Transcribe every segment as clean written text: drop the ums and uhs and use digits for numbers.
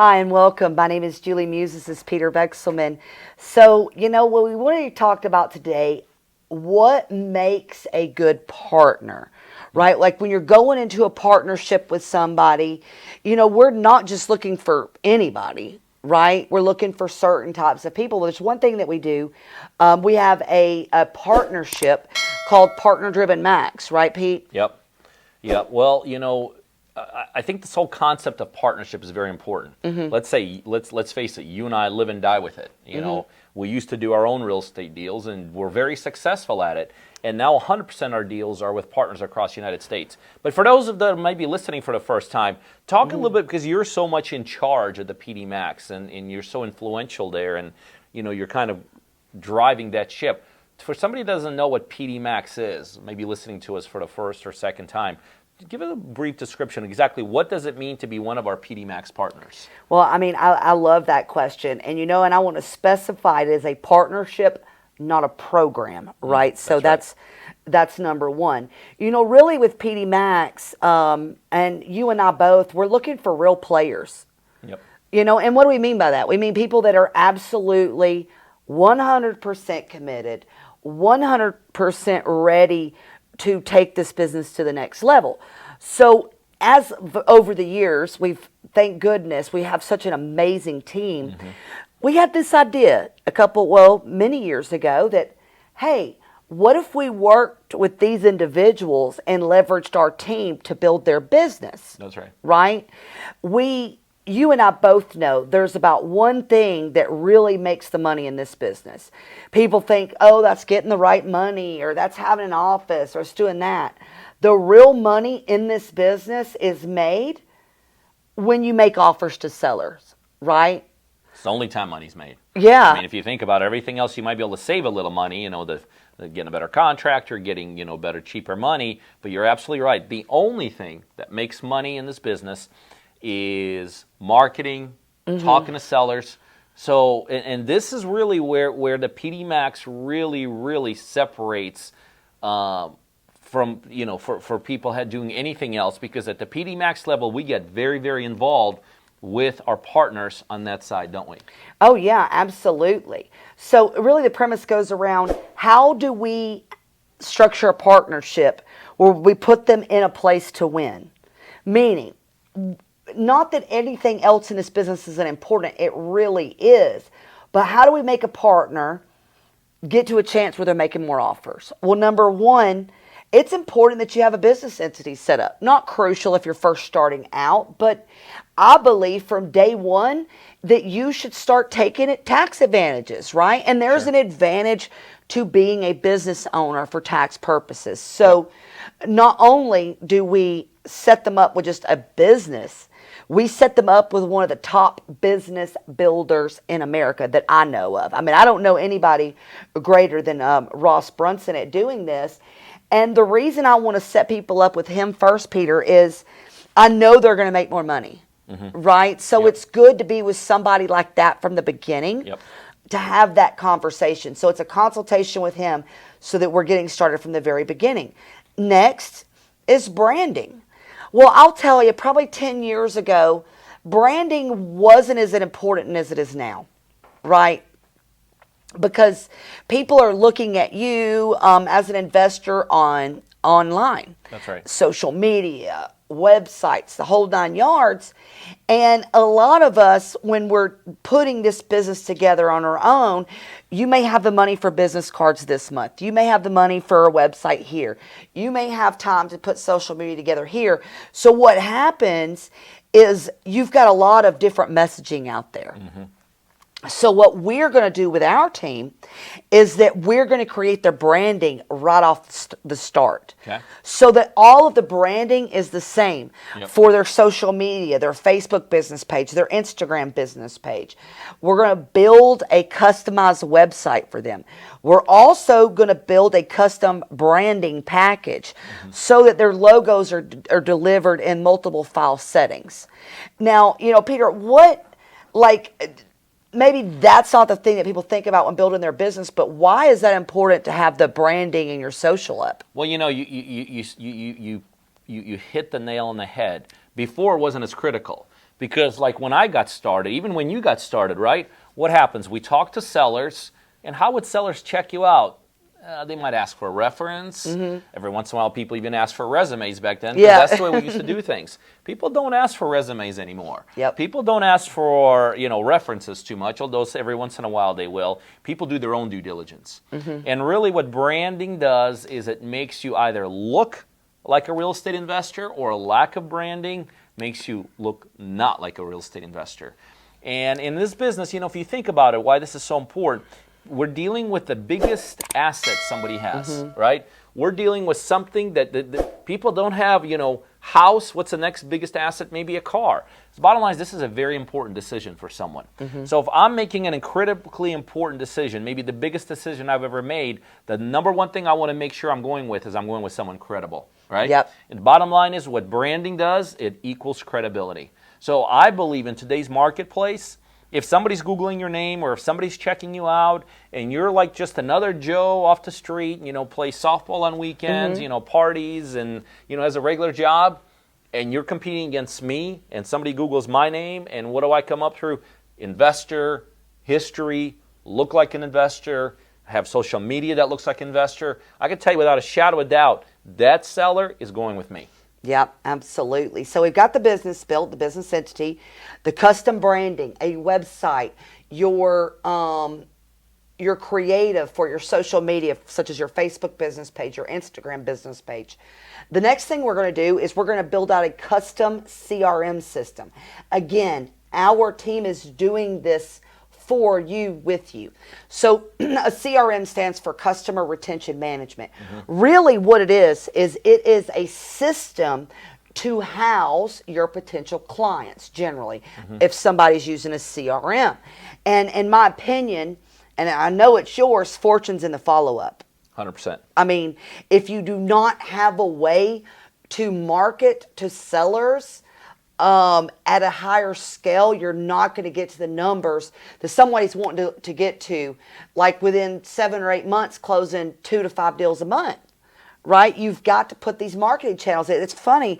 Hi and welcome. My name is Julie Muse. This is Peter Vexelman. So, what we wanted to talk about today, what makes a good partner, right? Like when you're going into a partnership with somebody, we're not just looking for anybody, right? We're looking for certain types of people. There's one thing that we do. We have a partnership called Partner Driven Max, right, Pete? Yep. Well, I think this whole concept of partnership is very important. Let's face it, you and I live and die with it. We used to do our own real estate deals, and we're very successful at it. And now 100% of our deals are with partners across the United States. But for those that might be listening for the first time, talk a little bit, because you're so much in charge of the PD Max, and you're so influential there, and you're kind of driving that ship. For somebody who doesn't know what PD Max is, maybe listening to us for the first or second time, give it a brief description. Exactly what does it mean to be one of our PD Max partners? Well, I love that question. And, and I want to specify it as a partnership, not a program, right? So that's number one. Really with PD Max, and you and I both, we're looking for real players. Yep. And what do we mean by that? We mean people that are absolutely 100% committed, 100% ready to take this business to the next level. So over the years, thank goodness, we have such an amazing team. We had this idea many years ago that, hey, what if we worked with these individuals and leveraged our team to build their business? That's right. Right? You and I both know there's about one thing that really makes the money in this business. People think, oh, that's getting the right money, or that's having an office, or it's doing that. The real money in this business is made when you make offers to sellers, right? It's the only time money's made. Yeah. I mean, if you think about everything else, you might be able to save a little money, getting a better contractor, getting, better, cheaper money. But you're absolutely right. The only thing that makes money in this business is marketing, talking to sellers. So, and this is really where the PD Max really separates from, for people doing anything else, because at the PD Max level, we get very, very involved with our partners on that side, don't we? Oh, yeah, absolutely. So really the premise goes around, how do we structure a partnership where we put them in a place to win? Meaning, not that anything else in this business isn't important, it really is. But how do we make a partner get to a chance where they're making more offers? Well, number one, it's important that you have a business entity set up. Not crucial if you're first starting out, but I believe from day one that you should start taking tax advantages, right? And there's an advantage to being a business owner for tax purposes. So not only do we set them up with just a business, we set them up with one of the top business builders in America that I know of. I mean, I don't know anybody greater than Ross Brunson at doing this. And the reason I want to set people up with him first, Peter, is I know they're going to make more money, right? So it's good to be with somebody like that from the beginning to have that conversation. So it's a consultation with him so that we're getting started from the very beginning. Next is branding. Well, I'll tell you, probably 10 years ago, branding wasn't as important as it is now, right? Because people are looking at you as an investor online. That's right. Social media, websites, the whole 9 yards. And a lot of us, when we're putting this business together on our own, you may have the money for business cards this month. You may have the money for a website here. You may have time to put social media together here. So what happens is you've got a lot of different messaging out there. So what we're going to do with our team is that we're going to create their branding right off the start. Okay. So that all of the branding is the same for their social media, their Facebook business page, their Instagram business page. We're going to build a customized website for them. We're also going to build a custom branding package so that their logos are delivered in multiple file settings. Now, Peter, maybe that's not the thing that people think about when building their business, but why is that important to have the branding in your social up? Well, you hit the nail on the head. Before, it wasn't as critical. Because like when I got started, even when you got started, right? What happens? We talk to sellers, and how would sellers check you out? They might ask for a reference. Every once in a while, people even ask for resumes back then. 'Cause that's the way we used to do things. People don't ask for resumes anymore. People don't ask for references too much, although every once in a while they will. People do their own due diligence. And really what branding does is it makes you either look like a real estate investor, or a lack of branding makes you look not like a real estate investor. And in this business, if you think about it, why this is so important, we're dealing with the biggest asset somebody has, right? We're dealing with something that people don't have, house. What's the next biggest asset? Maybe a car. So bottom line is this is a very important decision for someone. So if I'm making an incredibly important decision, maybe the biggest decision I've ever made, the number one thing I want to make sure I'm going with is I'm going with someone credible, right? And the bottom line is what branding does, it equals credibility. So I believe in today's marketplace, if somebody's Googling your name or if somebody's checking you out and you're like just another Joe off the street, play softball on weekends, parties and, has a regular job, and you're competing against me and somebody Googles my name, and what do I come up through? Investor, history, look like an investor, have social media that looks like an investor. I can tell you without a shadow of doubt, that seller is going with me. Yeah, absolutely. So we've got the business built, the business entity, the custom branding, a website, your creative for your social media, such as your Facebook business page, your Instagram business page. The next thing we're going to do is we're going to build out a custom CRM system. Again, our team is doing this for you, with you. So a CRM stands for Customer Retention Management. Really what it is it is a system to house your potential clients generally, if somebody's using a CRM. And in my opinion, and I know it's yours, fortune's in the follow-up. 100%. I mean, if you do not have a way to market to sellers at a higher scale, you're not going to get to the numbers that somebody's wanting to get to, like within 7 or 8 months, closing 2 to 5 deals a month, right? You've got to put these marketing channels in. It's funny,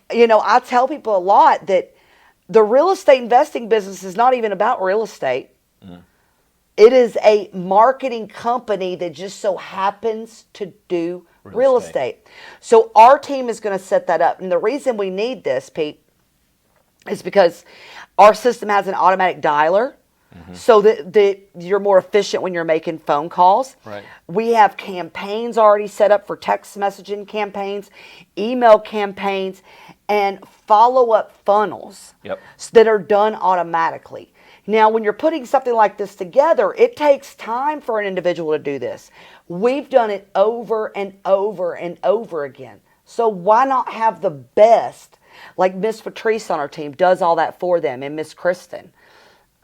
I tell people a lot that the real estate investing business is not even about real estate. It is a marketing company that just so happens to do real estate. So our team is going to set that up. And the reason we need this, Pete, is because our system has an automatic dialer, so that you're more efficient when you're making phone calls. We have campaigns already set up for text messaging campaigns, email campaigns, and follow-up funnels that are done automatically. Now, when you're putting something like this together, it takes time for an individual to do this. We've done it over and over and over again. So why not have the best? Like Miss Patrice on our team does all that for them, and Miss Kristen.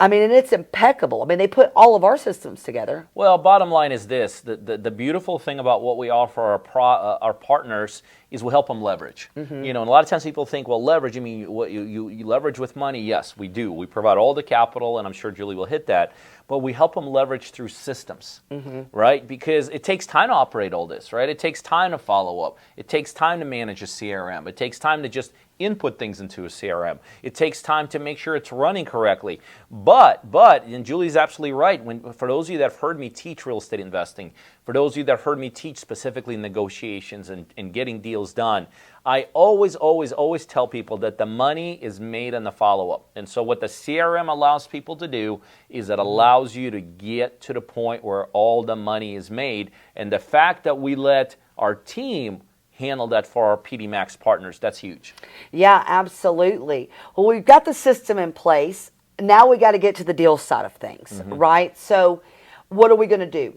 I mean, and it's impeccable. I mean, they put all of our systems together. Well, bottom line is this. The beautiful thing about what we offer our partners is we help them leverage. And a lot of times people think, well, leverage, you mean what you leverage with money? Yes, we do. We provide all the capital, and I'm sure Julie will hit that. But we help them leverage through systems, right? Because it takes time to operate all this, right? It takes time to follow up. It takes time to manage a CRM. It takes time to just input things into a CRM. It takes time to make sure it's running correctly. But, and Julie's absolutely right, for those of you that have heard me teach real estate investing, for those of you that have heard me teach specifically negotiations and getting deals done, I always tell people that the money is made in the follow-up. And so what the CRM allows people to do is it allows you to get to the point where all the money is made. And the fact that we let our team handle that for our PD Max partners, that's huge. Yeah, absolutely. Well, we've got the system in place. Now we got to get to the deal side of things, right? So what are we going to do?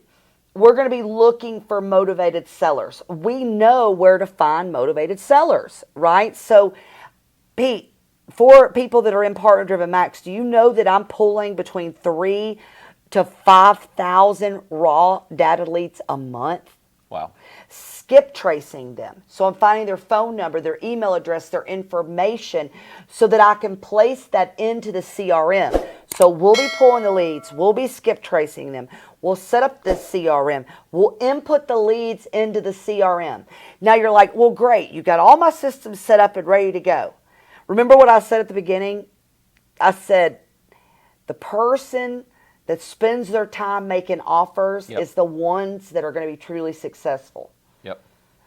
We're going to be looking for motivated sellers. We know where to find motivated sellers, right? So, Pete, for people that are in Partner Driven Max, do you know that I'm pulling between 3,000 to 5,000 raw data leads a month? Wow. Skip tracing them. So I'm finding their phone number, their email address, their information, so that I can place that into the CRM. So we'll be pulling the leads. We'll be skip tracing them. We'll set up the CRM. We'll input the leads into the CRM. Now you're like, well, great. You got all my systems set up and ready to go. Remember what I said at the beginning? I said, the person that spends their time making offers Yep. is the ones that are going to be truly successful. Yep.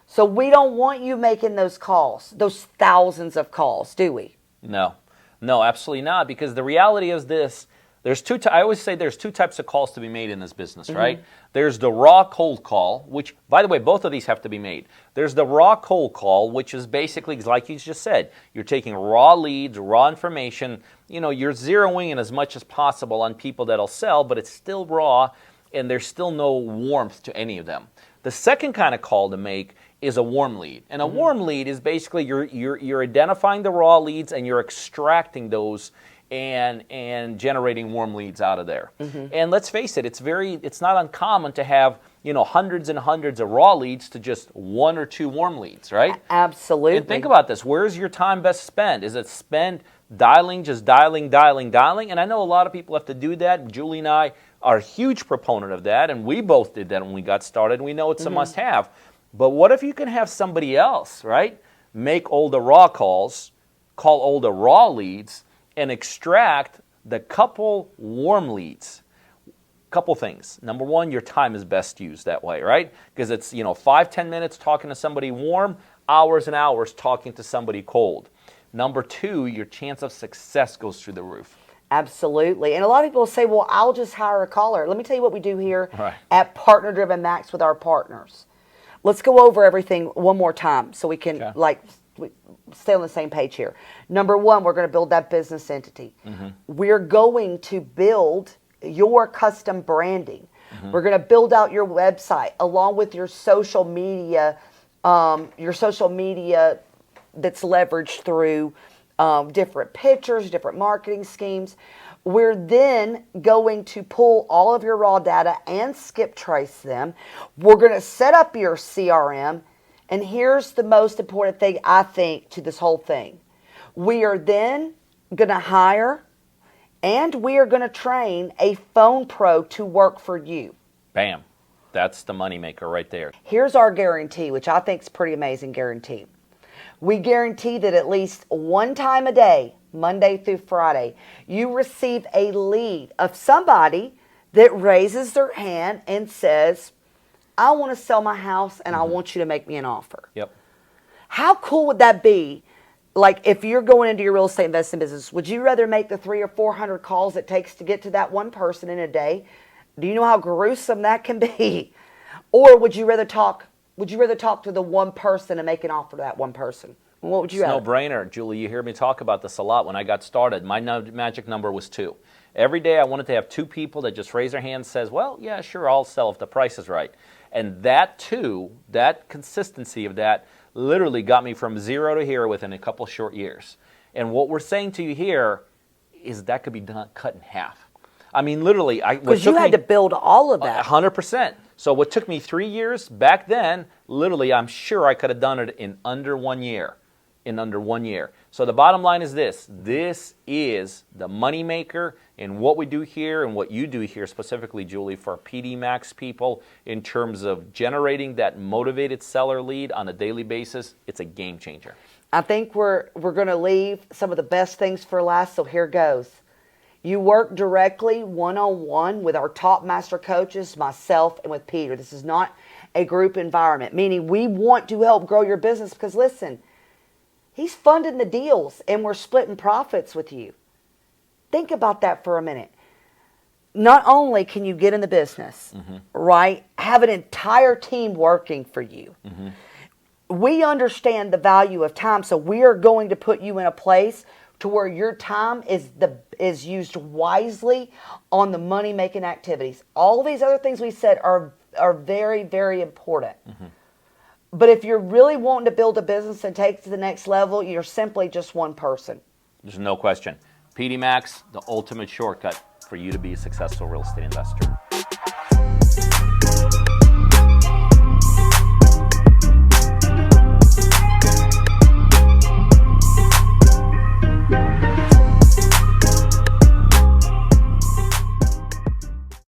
So we don't want you making those calls, those thousands of calls, do we? No, absolutely not. Because the reality is this: I always say there's two types of calls to be made in this business, right? There's the raw cold call, which, by the way, both of these have to be made. There's the raw cold call, which is basically like you just said, you're taking raw leads, raw information. You're zeroing in as much as possible on people that'll sell, but it's still raw, and there's still no warmth to any of them. The second kind of call to make is a warm lead. And a warm lead is basically you're identifying the raw leads and you're extracting those and generating warm leads out of there. And let's face it, it's not uncommon to have, hundreds and hundreds of raw leads to just one or two warm leads, right? Absolutely. And think about this. Where's your time best spent? Is it spent dialing? And I know a lot of people have to do that. Julie and I are a huge proponent of that, and we both did that when we got started, and we know it's a must-have. But what if you can have somebody else, right, make all the raw calls, call all the raw leads, and extract the couple warm leads? Couple things. Number one, your time is best used that way, right? Because it's 5-10 minutes talking to somebody warm, hours and hours talking to somebody cold. Number two, your chance of success goes through the roof. Absolutely. And a lot of people say, well, I'll just hire a caller. Let me tell you what we do here at Partner Driven Max with our partners. Let's go over everything one more time so we can stay on the same page here. Number one, we're going to build that business entity. We're going to build your custom branding. We're going to build out your website along with your social media that's leveraged through different pictures, different marketing schemes. We're then going to pull all of your raw data and skip trace them. We're going to set up your CRM. And here's the most important thing, I think, to this whole thing. We are then going to hire and we are going to train a phone pro to work for you. Bam. That's the moneymaker right there. Here's our guarantee, which I think is a pretty amazing guarantee. We guarantee that at least one time a day, Monday through Friday, you receive a lead of somebody that raises their hand and says, I want to sell my house and I want you to make me an offer. Yep. How cool would that be? Like if you're going into your real estate investing business, would you rather make the 300 or 400 calls it takes to get to that one person in a day? Do you know how gruesome that can be? Or would you rather talk to the one person and make an offer to that one person? What would you rather? It's no brainer, Julie. You hear me talk about this a lot. When I got started, my magic number was 2. Every day I wanted to have 2 people that just raise their hand and says, well, yeah, sure, I'll sell if the price is right. And that consistency of that literally got me from 0 to here within a couple short years. And what we're saying to you here is that could be cut in half. I mean, literally. Because you had to build all of that. 100%. So what took me 3 years back then, literally, I'm sure I could have done it in under 1 year. So the bottom line is this. This is the moneymaker in what we do here and what you do here specifically, Julie, for PD Max people in terms of generating that motivated seller lead on a daily basis. It's a game changer. I think we're going to leave some of the best things for last, so here goes. You work directly one-on-one with our top master coaches, myself, and with Peter. This is not a group environment, meaning we want to help grow your business because, listen, he's funding the deals and we're splitting profits with you. Think about that for a minute. Not only can you get in the business, right, have an entire team working for you. We understand the value of time, so we are going to put you in a place to where your time is used wisely on the money-making activities. All of these other things we said are very, very important. But if you're really wanting to build a business and take it to the next level, you're simply just one person. There's no question. PD Max, the ultimate shortcut for you to be a successful real estate investor.